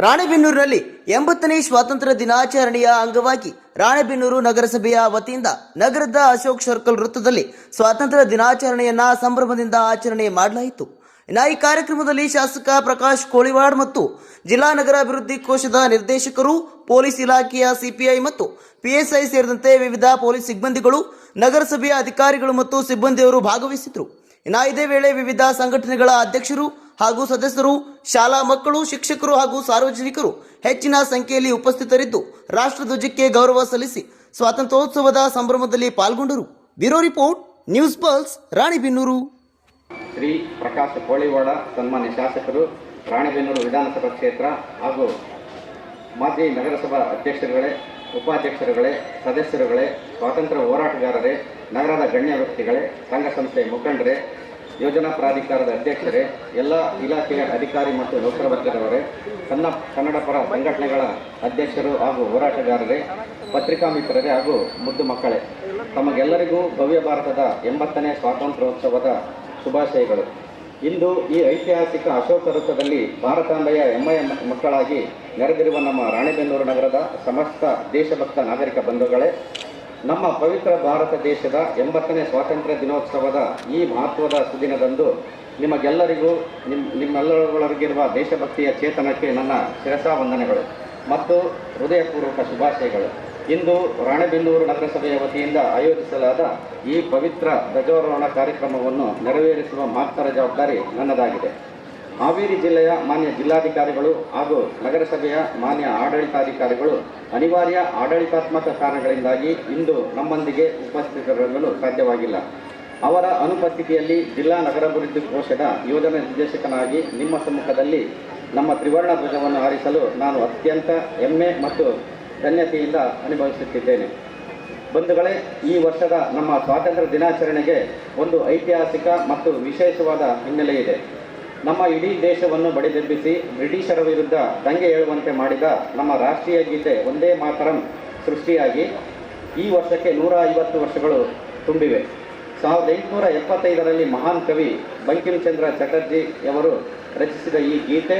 ರಾಣೆಬೆನ್ನೂರಿನಲ್ಲಿ 80ನೇ ಸ್ವಾತಂತ್ರ್ಯ ದಿನಾಚರಣೆಯ ಅಂಗವಾಗಿ ರಾಣೆಬೆನ್ನೂರು ನಗರಸಭೆಯ ವತಿಯಿಂದ ನಗರದ ಅಶೋಕ್ ಸರ್ಕಲ್ ವೃತ್ತದಲ್ಲಿ ಸ್ವಾತಂತ್ರ್ಯ ದಿನಾಚರಣೆಯನ್ನ ಸಂಭ್ರಮದಿಂದ ಆಚರಣೆ ಮಾಡಲಾಯಿತು. ಈ ಕಾರ್ಯಕ್ರಮದಲ್ಲಿ ಶಾಸಕ ಪ್ರಕಾಶ್ ಕೋಳಿವಾಡ್ ಮತ್ತು ಜಿಲ್ಲಾ ನಗರ ಅಭಿವೃದ್ಧಿ ಕೋಶದ ನಿರ್ದೇಶಕರು, ಪೊಲೀಸ್ ಇಲಾಖೆಯ ಸಿಪಿಐ ಮತ್ತು ಪಿಎಸ್ಐ ಸೇರಿದಂತೆ ವಿವಿಧ ಪೊಲೀಸ್ ಸಿಬ್ಬಂದಿಗಳು, ನಗರಸಭೆಯ ಅಧಿಕಾರಿಗಳು ಮತ್ತು ಸಿಬ್ಬಂದಿಯವರು ಭಾಗವಹಿಸಿದರು. ಇದೇ ವೇಳೆ ವಿವಿಧ ಸಂಘಟನೆಗಳ ಅಧ್ಯಕ್ಷರು ಹಾಗೂ ಸದಸ್ಯರು, ಶಾಲಾ ಮಕ್ಕಳು, ಶಿಕ್ಷಕರು ಹಾಗೂ ಸಾರ್ವಜನಿಕರು ಹೆಚ್ಚಿನ ಸಂಖ್ಯೆಯಲ್ಲಿ ಉಪಸ್ಥಿತರಿದ್ದು ರಾಷ್ಟ್ರಧ್ವಜಕ್ಕೆ ಗೌರವ ಸಲ್ಲಿಸಿ ಸ್ವಾತಂತ್ರ್ಯೋತ್ಸವದ ಸಂಭ್ರಮದಲ್ಲಿ ಪಾಲ್ಗೊಂಡರು. Bureau report, news pulse, Ranebennur. Shri Prakash Koliwad ಸನ್ಮಾನ್ಯ ಶಾಸಕರು, ರಾಣೆಬೆನ್ನೂರು ವಿಧಾನಸಭಾ ಕ್ಷೇತ್ರ ಹಾಗೂ ಮಾಜಿ ನಗರಸಭಾ ಅಧ್ಯಕ್ಷರುಗಳೇ, ಉಪಾಧ್ಯಕ್ಷರುಗಳೇ, ಸದಸ್ಯರುಗಳೇ, ಸ್ವಾತಂತ್ರ್ಯ ಹೋರಾಟಗಾರರೇ, ನಗರದ ಗಣ್ಯ ವ್ಯಕ್ತಿಗಳೇ, ಸಂಘ ಸಂಸ್ಥೆ ಮುಖಂಡರೇ, ಯೋಜನಾ ಪ್ರಾಧಿಕಾರದ ಅಧ್ಯಕ್ಷರೇ, ಎಲ್ಲ ಇಲಾಖೆಯ ಅಧಿಕಾರಿ ಮತ್ತು ನೌಕರ ವರ್ಗದವರೇ, ಕನ್ನಡ ಪರ ಸಂಘಟನೆಗಳ ಅಧ್ಯಕ್ಷರು ಹಾಗೂ ಹೋರಾಟಗಾರರೇ, ಪತ್ರಿಕಾ ಮಿತ್ರರೇ ಹಾಗೂ ಮುದ್ದು ಮಕ್ಕಳೇ, ತಮಗೆಲ್ಲರಿಗೂ ಭವ್ಯ ಭಾರತದ 80ನೇ ಸ್ವಾತಂತ್ರ್ಯೋತ್ಸವದ ಶುಭಾಶಯಗಳು. ಇಂದು ಈ ಐತಿಹಾಸಿಕ ಅಶೋಕ ವೃತ್ತದಲ್ಲಿ ಭಾರತಾಂಬೆಯ ಹೆಮ್ಮೆಯ ಮಕ್ಕಳಾಗಿ ನೆರೆದಿರುವ ನಮ್ಮ ರಾಣೆಬೆನ್ನೂರು ನಗರದ ಸಮಸ್ತ ದೇಶಭಕ್ತ ನಾಗರಿಕ ಬಂಧುಗಳೇ, ನಮ್ಮ ಪವಿತ್ರ ಭಾರತ ದೇಶದ 80ನೇ ಸ್ವಾತಂತ್ರ್ಯ ದಿನೋತ್ಸವದ ಈ ಮಹತ್ವದ ಸುದಿನದಂದು ನಿಮಗೆಲ್ಲರಿಗೂ ನಿಮ್ಮೆಲ್ಲರೊಳಗಿರುವ ದೇಶಭಕ್ತಿಯ ಚೇತನಕ್ಕೆ ನನ್ನ ಶಿರಸಾ ವಂದನೆಗಳು ಮತ್ತು ಹೃದಯಪೂರ್ವಕ ಶುಭಾಶಯಗಳು. ಇಂದು ರಾಣೆಬೆನ್ನೂರು ನಗರಸಭೆಯ ವತಿಯಿಂದ ಆಯೋಜಿಸಲಾದ ಈ ಪವಿತ್ರ ಧ್ವಜಾರೋಹಣ ಕಾರ್ಯಕ್ರಮವನ್ನು ನೆರವೇರಿಸುವ ಮಹತ್ತರ ಜವಾಬ್ದಾರಿ ನನ್ನದಾಗಿದೆ. ಹಾವೇರಿ ಜಿಲ್ಲೆಯ ಮಾನ್ಯ ಜಿಲ್ಲಾಧಿಕಾರಿಗಳು ಹಾಗೂ ನಗರಸಭೆಯ ಮಾನ್ಯ ಆಡಳಿತಾಧಿಕಾರಿಗಳು ಅನಿವಾರ್ಯ ಆಡಳಿತಾತ್ಮಕ ಕಾರಣಗಳಿಂದಾಗಿ ಇಂದು ನಮ್ಮೊಂದಿಗೆ ಉಪಸ್ಥಿತರಿರಲು ಸಾಧ್ಯವಾಗಿಲ್ಲ. ಅವರ ಅನುಪಸ್ಥಿತಿಯಲ್ಲಿ ಜಿಲ್ಲಾ ನಗರಾಭಿವೃದ್ಧಿ ಕೋಶದ ಯೋಜನಾ ನಿರ್ದೇಶಕನಾಗಿ ನಿಮ್ಮ ಸಮ್ಮುಖದಲ್ಲಿ ನಮ್ಮ ತ್ರಿವರ್ಣ ಧ್ವಜವನ್ನು ಹಾರಿಸಲು ನಾನು ಅತ್ಯಂತ ಹೆಮ್ಮೆ ಮತ್ತು ಧನ್ಯತೆಯಿಂದ ಅನುಭವಿಸುತ್ತಿದ್ದೇನೆ. ಬಂಧುಗಳೇ, ಈ ವರ್ಷದ ನಮ್ಮ ಸ್ವಾತಂತ್ರ್ಯ ದಿನಾಚರಣೆಗೆ ಒಂದು ಐತಿಹಾಸಿಕ ಮತ್ತು ವಿಶೇಷವಾದ ಹಿನ್ನೆಲೆ ಇದೆ. ನಮ್ಮ ಇಡೀ ದೇಶವನ್ನು ಬಡಿದೆಬ್ಬಿಸಿ ಬ್ರಿಟಿಷರ ವಿರುದ್ಧ ದಂಗೆ ಏಳುವಂತೆ ಮಾಡಿದ ನಮ್ಮ ರಾಷ್ಟ್ರೀಯ ಗೀತೆ ವಂದೇ ಮಾತರಂ ಸೃಷ್ಟಿಯಾಗಿ ಈ ವರ್ಷಕ್ಕೆ 150 ವರ್ಷಗಳು ತುಂಬಿವೆ. 1875ರಲ್ಲಿ ಮಹಾನ್ ಕವಿ ಬಂಕಿಂಚಂದ್ರ ಚಟರ್ಜಿಯವರು ರಚಿಸಿದ ಈ ಗೀತೆ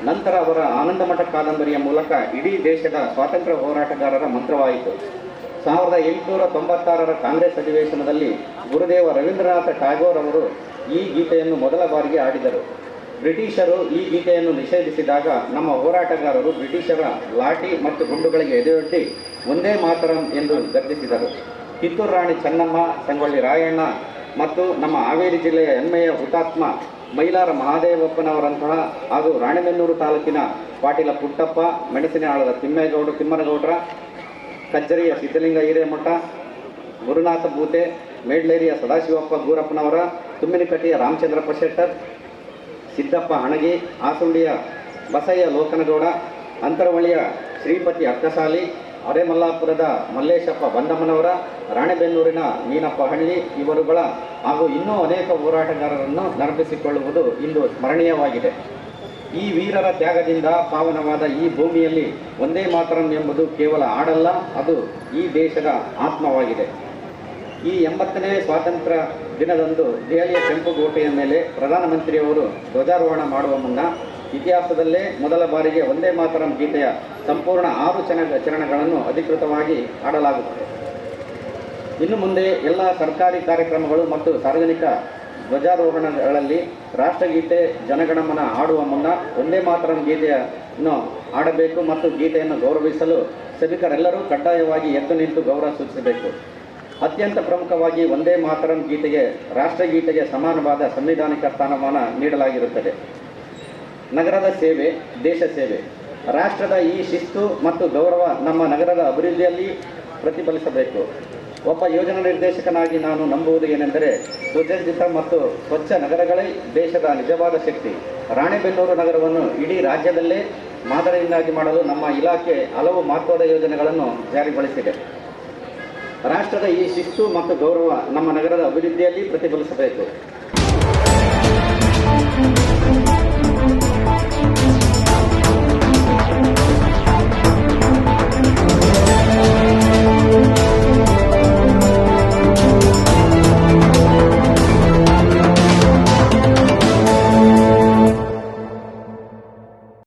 ನಂತರ ಅವರ ಆನಂದಮಠ ಕಾದಂಬರಿಯ ಮೂಲಕ ಇಡೀ ದೇಶದ ಸ್ವಾತಂತ್ರ್ಯ ಹೋರಾಟಗಾರರ ಮಂತ್ರವಾಯಿತು. 1896ರ ಕಾಂಗ್ರೆಸ್ ಅಧಿವೇಶನದಲ್ಲಿ ಗುರುದೇವ ರವೀಂದ್ರನಾಥ ಟ್ಯಾಗೋರ್ ಅವರು ಈ ಗೀತೆಯನ್ನು ಮೊದಲ ಬಾರಿಗೆ ಆಡಿದರು. ಬ್ರಿಟಿಷರು ಈ ಗೀತೆಯನ್ನು ನಿಷೇಧಿಸಿದಾಗ ನಮ್ಮ ಹೋರಾಟಗಾರರು ಬ್ರಿಟಿಷರ ಲಾಠಿ ಮತ್ತು ಗುಂಡುಗಳಿಗೆ ಎದೆಯೊಡ್ಡಿ ಒಂದೇ ಮಾತರಂ ಎಂದು ಗರ್ಜಿಸಿದರು. ಕಿತ್ತೂರು ರಾಣಿ ಚೆನ್ನಮ್ಮ, ಸಂಗೊಳ್ಳಿ ರಾಯಣ್ಣ ಮತ್ತು ನಮ್ಮ ಹಾವೇರಿ ಜಿಲ್ಲೆಯ ಹೆಮ್ಮೆಯ ಹುತಾತ್ಮ ಮೈಲಾರ ಮಹಾದೇವಪ್ಪನವರಂತಹ ಹಾಗೂ ರಾಣೆಬೆನ್ನೂರು ತಾಲೂಕಿನ ಪಾಟೀಲ ಪುಟ್ಟಪ್ಪ, ಮೆಣಸಿನಹಾಳದ ತಿಮ್ಮನಗೌಡ್ರ, ಕಜ್ಜರಿಯ ಸಿದ್ಧಲಿಂಗ ಹಿರೇಮಠ, ಗುರುನಾಥ ಬೂತೆ, ಮೇಡ್ಲೇರಿಯ ಸದಾಶಿವಪ್ಪ ಗೂರಪ್ಪನವರ, ತುಮ್ಮಿನಕಟ್ಟಿಯ ರಾಮಚಂದ್ರಪ್ಪ ಶೆಟ್ಟರ್, ಸಿದ್ದಪ್ಪ ಹಣಗಿ, ಆಸುಂಡಿಯ ಬಸಯ್ಯ ಲೋಕನಗೌಡ, ಅಂತರವಳಿಯ ಶ್ರೀಪತಿ ಅಕ್ಕಸಾಲಿ, ಅರೆಮಲ್ಲಾಪುರದ ಮಲ್ಲೇಶಪ್ಪ ಬಂದಮ್ಮನವರ, ರಾಣೆಬೆನ್ನೂರಿನ ಮೀನಪ್ಪ ಹಳ್ಳಿ ಇವರುಗಳ ಹಾಗೂ ಇನ್ನೂ ಅನೇಕ ಹೋರಾಟಗಾರರನ್ನು ನೆನಪಿಸಿಕೊಳ್ಳುವುದು ಇಂದು ಸ್ಮರಣೀಯವಾಗಿದೆ. ಈ ವೀರರ ತ್ಯಾಗದಿಂದ ಪಾವನವಾದ ಈ ಭೂಮಿಯಲ್ಲಿ ಒಂದೇ ಮಾತರಂ ಎಂಬುದು ಕೇವಲ ಹಾಡಲ್ಲ, ಅದು ಈ ದೇಶದ ಆತ್ಮವಾಗಿದೆ. ಈ 80ನೇ ಸ್ವಾತಂತ್ರ್ಯ ದಿನದಂದು ದೆಹಲಿಯ ಕೆಂಪುಕೋಟೆಯ ಮೇಲೆ ಪ್ರಧಾನಮಂತ್ರಿಯವರು ಧ್ವಜಾರೋಹಣ ಮಾಡುವ ಮುನ್ನ ಇತಿಹಾಸದಲ್ಲೇ ಮೊದಲ ಬಾರಿಗೆ ಒಂದೇ ಮಾತರಂ ಗೀತೆಯ ಸಂಪೂರ್ಣ 6 ಚರಣಗಳನ್ನು ಅಧಿಕೃತವಾಗಿ ಹಾಡಲಾಗುತ್ತದೆ. ಇನ್ನು ಮುಂದೆ ಎಲ್ಲ ಸರ್ಕಾರಿ ಕಾರ್ಯಕ್ರಮಗಳು ಮತ್ತು ಸಾರ್ವಜನಿಕ ಧ್ವಜಾರೋಹಣಗಳಲ್ಲಿ ರಾಷ್ಟ್ರಗೀತೆ, ಜನಗಣಮನ ಹಾಡುವ ಮುನ್ನ ಒಂದೇ ಮಾತರಂ ಗೀತೆಯನ್ನು ಹಾಡಬೇಕು ಮತ್ತು ಗೀತೆಯನ್ನು ಗೌರವಿಸಲು ಸಭಿಕರೆಲ್ಲರೂ ಕಡ್ಡಾಯವಾಗಿ ಎದ್ದು ನಿಂತು ಗೌರವ ಸೂಚಿಸಬೇಕು. ಅತ್ಯಂತ ಪ್ರಮುಖವಾಗಿ ಒಂದೇ ಮಾತರಂ ಗೀತೆಗೆ ರಾಷ್ಟ್ರಗೀತೆಗೆ ಸಮಾನವಾದ ಸಂವಿಧಾನಿಕ ಸ್ಥಾನಮಾನ ನೀಡಲಾಗಿರುತ್ತದೆ. ನಗರದ ಸೇವೆ, ದೇಶ ಸೇವೆ, ರಾಷ್ಟ್ರದ ಈ ಶಿಸ್ತು ಮತ್ತು ಗೌರವ ನಮ್ಮ ನಗರದ ಅಭಿವೃದ್ಧಿಯಲ್ಲಿ ಪ್ರತಿಫಲಿಸಬೇಕು. ಒಬ್ಬ ಯೋಜನಾ ನಿರ್ದೇಶಕನಾಗಿ ನಾನು ನಂಬುವುದು ಏನೆಂದರೆ, ಸುಸಜ್ಜಿತ ಮತ್ತು ಸ್ವಚ್ಛ ನಗರಗಳೇ ದೇಶದ ನಿಜವಾದ ಶಕ್ತಿ. ರಾಣೆಬೆನ್ನೂರು ನಗರವನ್ನು ಇಡೀ ರಾಜ್ಯದಲ್ಲೇ ಮಾದರಿಯನ್ನಾಗಿ ಮಾಡಲು ನಮ್ಮ ಇಲಾಖೆ ಹಲವು ಮಹತ್ವದ ಯೋಜನೆಗಳನ್ನು ಜಾರಿಗೊಳಿಸಿದೆ. ರಾಷ್ಟ್ರದ ಈ ಶಿಸ್ತು ಮತ್ತು ಗೌರವ ನಮ್ಮ ನಗರದ ಅಭಿವೃದ್ಧಿಯಲ್ಲಿ ಪ್ರತಿಫಲಿಸಬೇಕು.